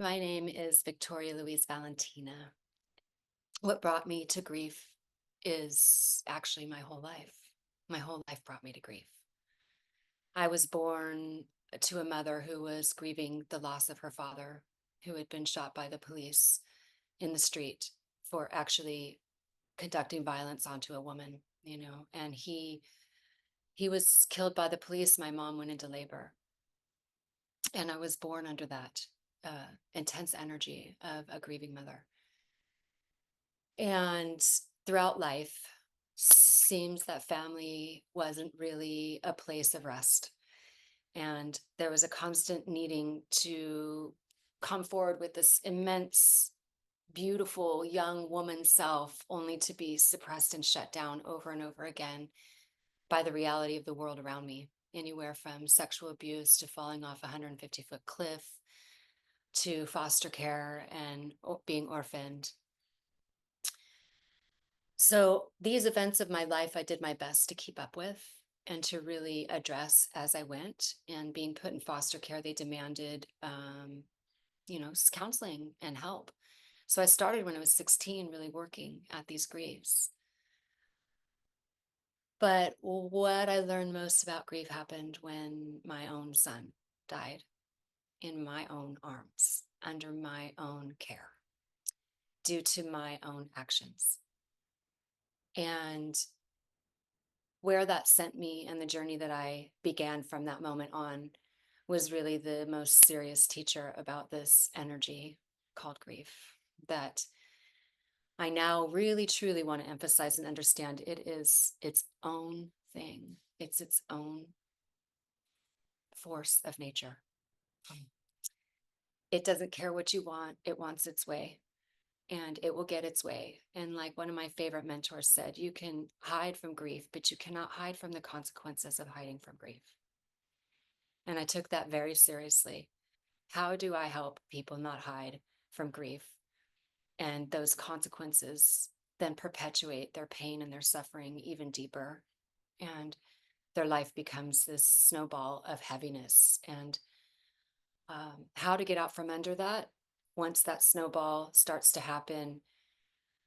My name is Victoria Louise Valentina. What brought me to grief is actually my whole life. My whole life brought me to grief. I was born to a mother who was grieving the loss of her father, who had been shot by the police in the street for actually conducting violence onto a woman, and he was killed by the police. My mom went into labor, and I was born under that intense energy of a grieving mother. And throughout life, seems that family wasn't really a place of rest. And there was a constant needing to come forward with this immense, beautiful young woman self, only to be suppressed and shut down over and over again by the reality of the world around me. Anywhere from sexual abuse to falling off a 150-foot cliff to foster care and being orphaned. So these events of my life, I did my best to keep up with and to really address as I went. And being put in foster care, they demanded, counseling and help. So I started when I was 16, really working at these griefs. But what I learned most about grief happened when my own son died in my own arms, under my own care, due to my own actions. And where that sent me and the journey that I began from that moment on was really the most serious teacher about this energy called grief that I now really truly want to emphasize and understand. It is its own thing. It's its own force of nature. It doesn't care what you want. It wants its way, and it will get its way. And like one of my favorite mentors said, you can hide from grief, but you cannot hide from the consequences of hiding from grief. And I took that very seriously. How do I help people not hide from grief? And those consequences then perpetuate their pain and their suffering even deeper. And their life becomes this snowball of heaviness. And how to get out from under that once that snowball starts to happen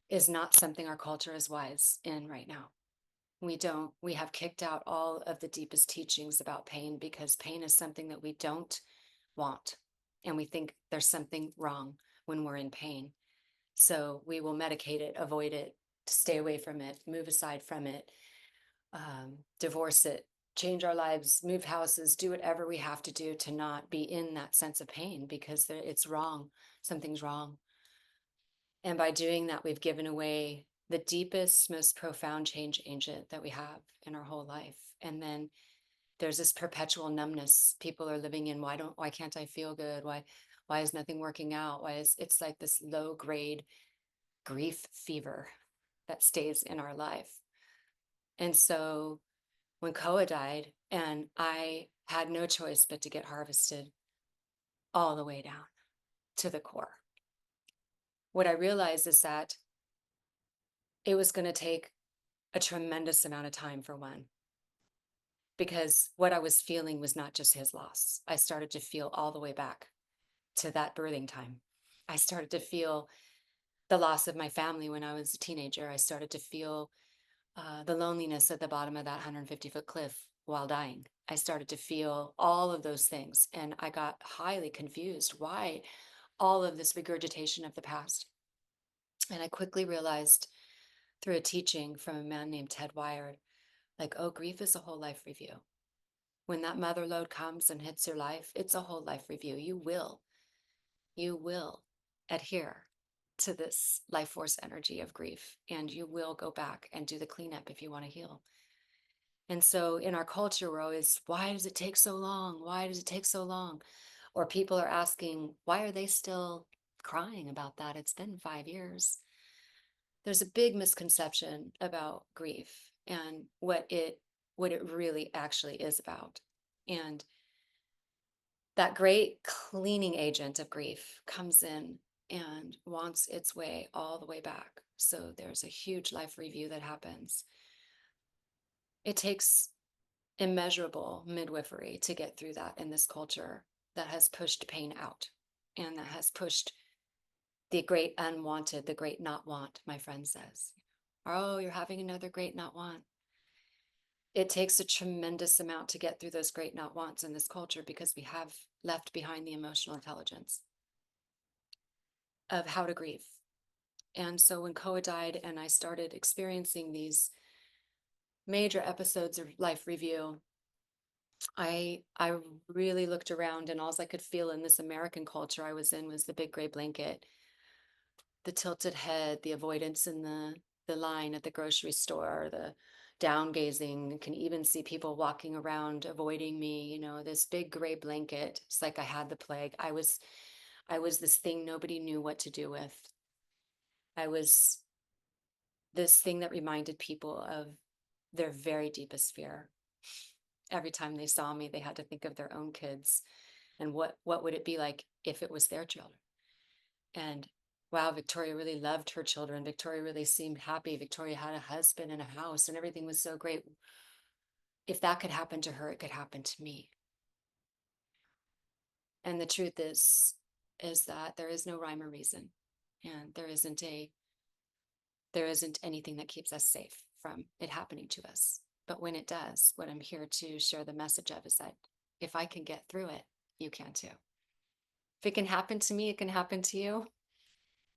is not something our culture is wise in right now. We have kicked out all of the deepest teachings about pain because pain is something that we don't want. And we think there's something wrong when we're in pain. So we will medicate it, avoid it, stay away from it, move aside from it, divorce it, change our lives, move houses, do whatever we have to do to not be in that sense of pain because it's wrong. Something's wrong. And by doing that, we've given away the deepest, most profound change agent that we have in our whole life. And then there's this perpetual numbness people are living in. Why can't I feel good? Why is nothing working out? It's like this low grade grief fever that stays in our life. And so when Koa died, and I had no choice but to get harvested all the way down to the core, what I realized is that it was going to take a tremendous amount of time for one, because what I was feeling was not just his loss. I started to feel all the way back to that birthing time. I started to feel the loss of my family when I was a teenager. I started to feel the loneliness at the bottom of that 150-foot cliff while dying. I started to feel all of those things, and I got highly confused. Why all of this regurgitation of the past? And I quickly realized through a teaching from a man named Ted Wired, like, oh, grief is a whole life review. When that mother load comes and hits your life, it's a whole life review. You will adhere to this life force energy of grief, and you will go back and do the cleanup if you want to heal. And so in our culture, we're always, why does it take so long? Why does it take so long? Or people are asking, why are they still crying about that? It's been 5 years. There's a big misconception about grief and what it really actually is about. And that great cleaning agent of grief comes in and wants its way all the way back. So there's a huge life review that happens. It takes immeasurable midwifery to get through that in this culture that has pushed pain out. and that has pushed the great unwanted, the great not want, my friend says. Oh, you're having another great not want. It takes a tremendous amount to get through those great not wants in this culture because we have left behind the emotional intelligence of how to grieve. And so when Koa died and I started experiencing these major episodes of life review, I really looked around, and all I could feel in this American culture I was in was the big gray blanket, the tilted head, the avoidance in the line at the grocery store, the down gazing. Can even see people walking around avoiding me, you know, this big gray blanket. It's like I had the plague. I was this thing nobody knew what to do with. I was this thing that reminded people of their very deepest fear. Every time they saw me, they had to think of their own kids and what would it be like if it was their children. And wow, Victoria really loved her children. Victoria really seemed happy. Victoria had a husband and a house and everything was so great. If that could happen to her, it could happen to me. And the truth is that there is no rhyme or reason, and there isn't anything that keeps us safe from it happening to us. But when it does, what I'm here to share the message of is that if I can get through it, you can too. If it can happen to me, it can happen to you.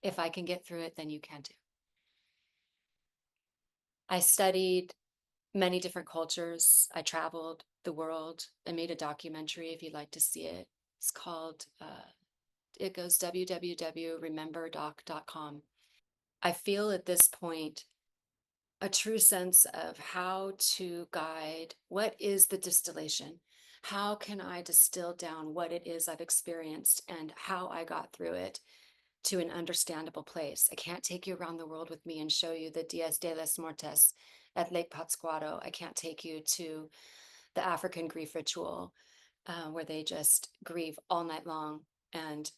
If I can get through it, then you can too. I studied many different cultures. I traveled the world. I made a documentary if you'd like to see it. It's called, it goes www.rememberdoc.com. I feel at this point a true sense of how to guide what is the distillation. How can I distill down what it is I've experienced and how I got through it to an understandable place? I can't take you around the world with me and show you the Dias de las Mortes at Lake Pátzcuaro. I can't take you to the African grief ritual where they just grieve all night long, and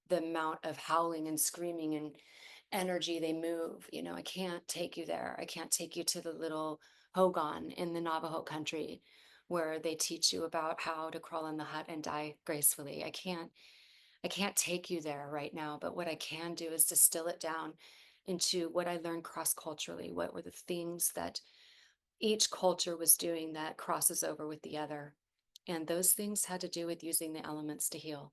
the amount of howling and screaming and energy they move. You know, I can't take you there. I can't take you to the little hogan in the Navajo country where they teach you about how to crawl in the hut and die gracefully. I can't take you there right now, but what I can do is distill it down into what I learned cross culturally. What were the things that each culture was doing that crosses over with the other? And those things had to do with using the elements to heal,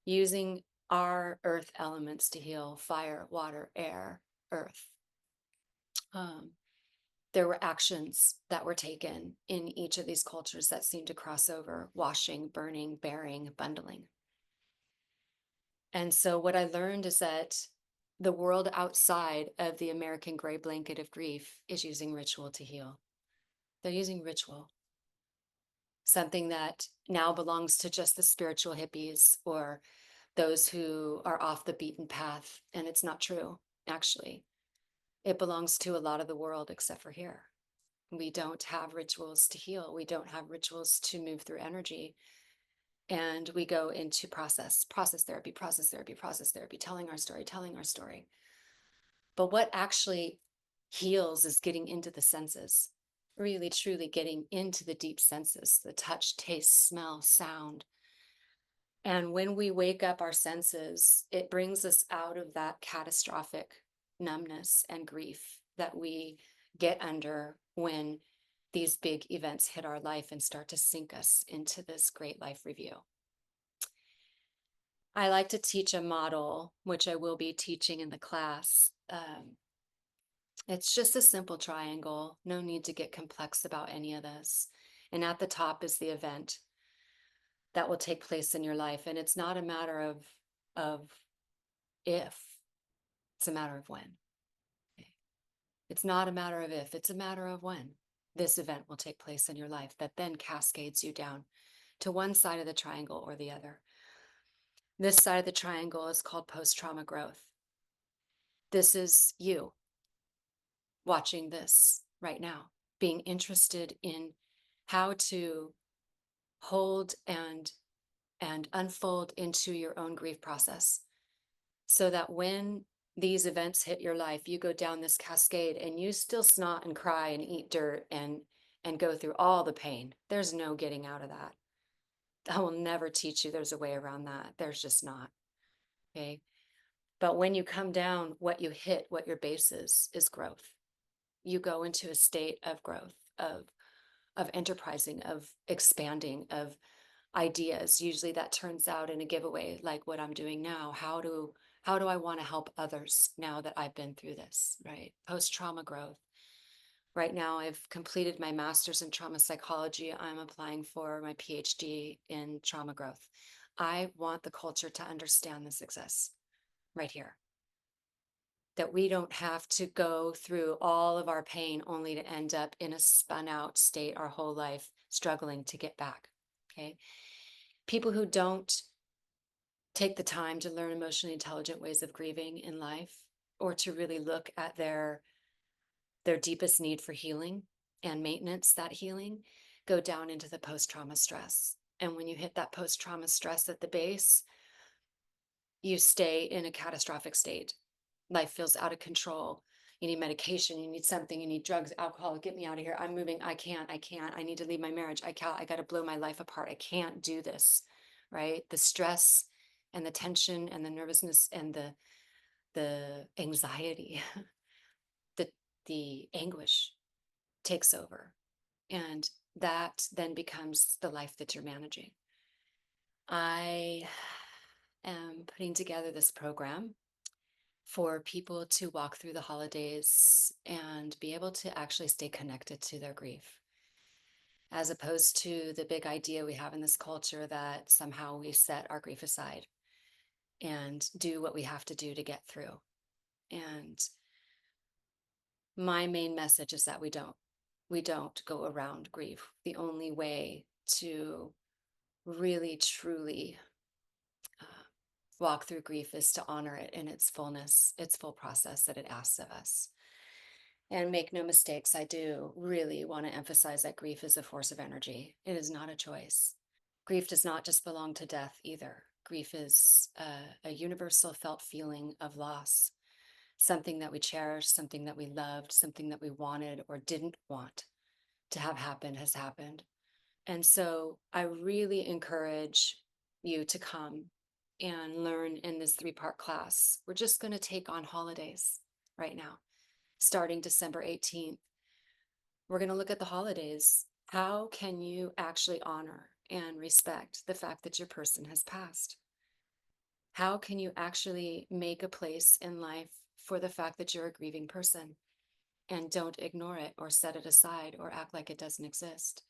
using our earth elements to heal: fire, water, air, earth. Um, there were actions that were taken in each of these cultures that seemed to cross over: washing, burning, bearing, bundling. And so what I learned is that the world outside of the American gray blanket of grief is using ritual to heal. They're using ritual, something that now belongs to just the spiritual hippies or those who are off the beaten path. And it's not true, actually. It belongs to a lot of the world except for here. We don't have rituals to heal. We don't have rituals to move through energy. And we go into process therapy, process therapy, process therapy, telling our story, telling our story. But what actually heals is getting into the senses, really, truly getting into the deep senses: the touch, taste, smell, sound. And when we wake up our senses, it brings us out of that catastrophic numbness and grief that we get under when these big events hit our life and start to sink us into this great life review. I like to teach a model, which I will be teaching in the class. It's just a simple triangle. No need to get complex about any of this. And at the top is the event that will take place in your life. And it's not a matter of if, it's a matter of when. Okay. It's not a matter of if, it's a matter of when this event will take place in your life that then cascades you down to one side of the triangle or the other. This side of the triangle is called post-trauma growth. This is you watching this right now, being interested in how to hold and unfold into your own grief process, so that when these events hit your life, you go down this cascade and you still snot and cry and eat dirt and go through all the pain. There's no getting out of that. I will never teach you there's a way around that. There's just not. Okay. But when you come down, what you hit, what your base is growth. You go into a state of growth, of enterprising, of expanding, of ideas. Usually that turns out in a giveaway, like what I'm doing now. How do I want to help others now that I've been through this, right? Post-trauma growth. Right now, I've completed my master's in trauma psychology. I'm applying for my PhD in trauma growth. I want the culture to understand this exists right here, that we don't have to go through all of our pain only to end up in a spun out state our whole life, struggling to get back. Okay. People who don't take the time to learn emotionally intelligent ways of grieving in life, or to really look at their deepest need for healing and maintenance, that healing, go down into the post-trauma stress. And when you hit that post-trauma stress at the base, you stay in a catastrophic state. Life feels out of control. You need medication, you need something, you need drugs, alcohol, get me out of here. I'm moving. I can't. I need to leave my marriage. I can't. I got to blow my life apart. I can't do this. Right? The stress and the tension and the nervousness and the anxiety, the the anguish takes over. And that then becomes the life that you're managing. I am putting together this program for people to walk through the holidays and be able to actually stay connected to their grief, as opposed to the big idea we have in this culture that somehow we set our grief aside and do what we have to do to get through. And my main message is that we don't. We don't go around grief. The only way to really, truly walk through grief is to honor it in its fullness, its full process that it asks of us. And make no mistakes, I do really want to emphasize that grief is a force of energy. It is not a choice. Grief does not just belong to death either. Grief is a universal felt feeling of loss, something that we cherish, something that we loved, something that we wanted or didn't want to have happen has happened. And so I really encourage you to come and learn in this 3-part class. We're just going to take on holidays right now, starting December 18th. We're going to look at the holidays. How can you actually honor and respect the fact that your person has passed? How can you actually make a place in life for the fact that you're a grieving person and don't ignore it or set it aside or act like it doesn't exist?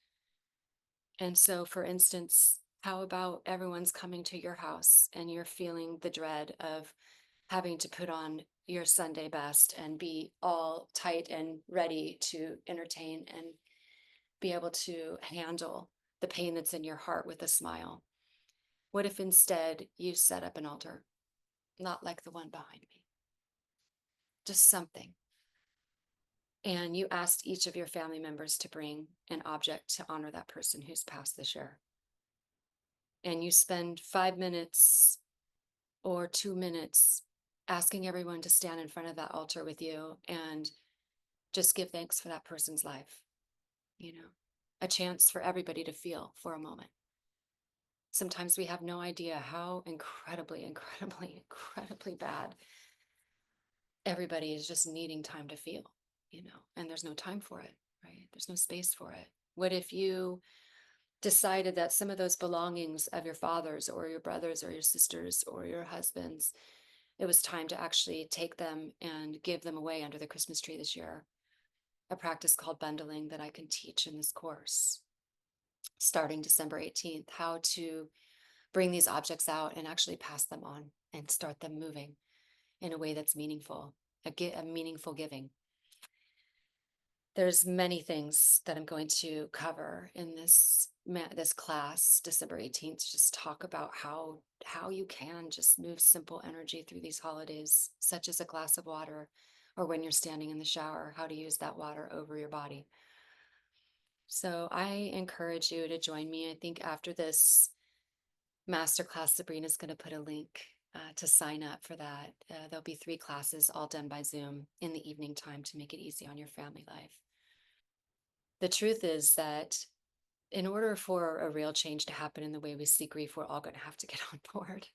And so, for instance, how about everyone's coming to your house and you're feeling the dread of having to put on your Sunday best and be all tight and ready to entertain and be able to handle the pain that's in your heart with a smile? What if instead you set up an altar, not like the one behind me, just something? And you asked each of your family members to bring an object to honor that person who's passed this year. And you spend 5 minutes or 2 minutes asking everyone to stand in front of that altar with you and just give thanks for that person's life, a chance for everybody to feel for a moment. Sometimes we have no idea how incredibly, incredibly, incredibly bad everybody is just needing time to feel, and there's no time for it, right? There's no space for it. What if you decided that some of those belongings of your fathers or your brothers or your sisters or your husbands, it was time to actually take them and give them away under the Christmas tree this year? A practice called bundling that I can teach in this course starting December 18th, how to bring these objects out and actually pass them on and start them moving in a way that's meaningful, a meaningful giving. There's many things that I'm going to cover in this class, December 18th, just talk about how you can just move simple energy through these holidays, such as a glass of water, or when you're standing in the shower, how to use that water over your body. So I encourage you to join me. I think after this masterclass, Sabrina's going to put a link to sign up for that. There'll be 3 classes, all done by Zoom in the evening time to make it easy on your family life. The truth is that in order for a real change to happen in the way we see grief, we're all going to have to get on board.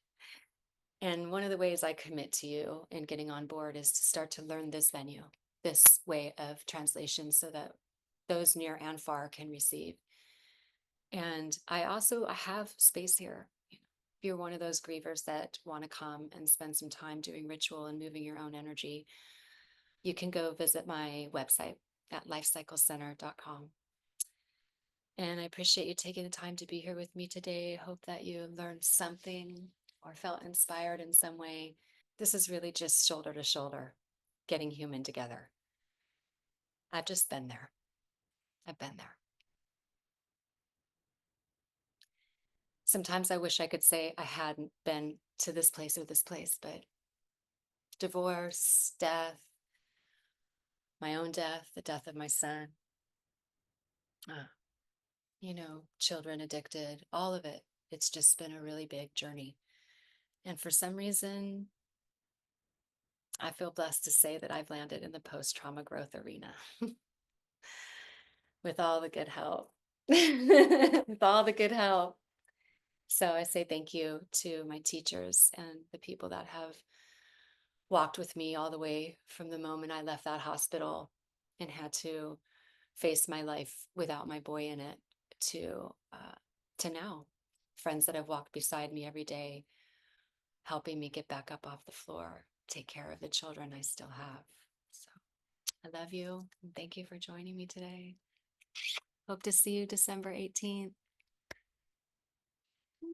And one of the ways I commit to you in getting on board is to start to learn this venue, this way of translation, so that those near and far can receive. And I have space here. If you're one of those grievers that want to come and spend some time doing ritual and moving your own energy, you can go visit my website at lifecyclecenter.com. And I appreciate you taking the time to be here with me today. Hope that you learned something or felt inspired in some way. This is really just shoulder to shoulder, getting human together. I've just been there. I've been there. Sometimes I wish I could say I hadn't been to this place or this place, but divorce, death, my own death, the death of my son, uh, children addicted, all of it. It's just been a really big journey. And for some reason, I feel blessed to say that I've landed in the post-trauma growth arena with all the good help, with all the good help. So I say thank you to my teachers and the people that have walked with me all the way from the moment I left that hospital and had to face my life without my boy in it to now. Friends that have walked beside me every day, helping me get back up off the floor, take care of the children I still have. So I love you and thank you for joining me today. Hope to see you December 18th.